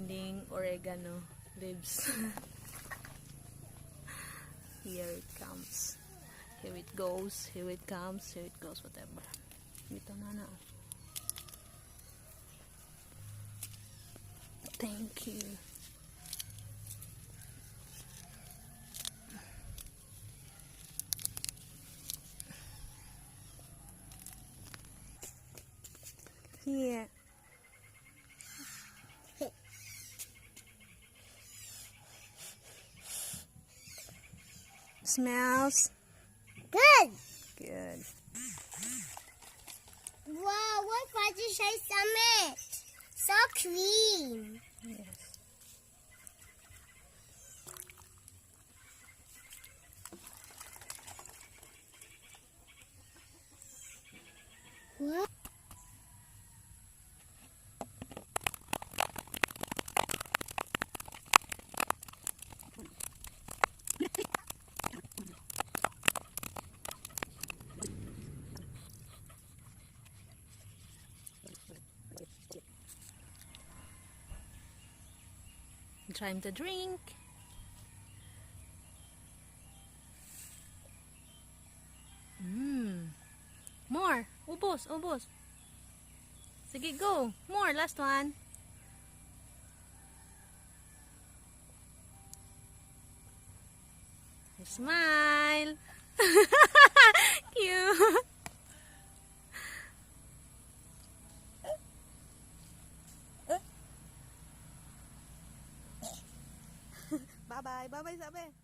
grinding oregano leaves. Here it comes. Here it goes. Here it comes. Here it goes. Whatever. Dito na. Thank you. Here. Smells good. Good. Wow, what fudge I summit? So clean. Yes. What? Time to drink. More. Ubos, ubos. Sige, go. More. Last one. Smile. Cute. Bye-bye. Bye-bye, sabi.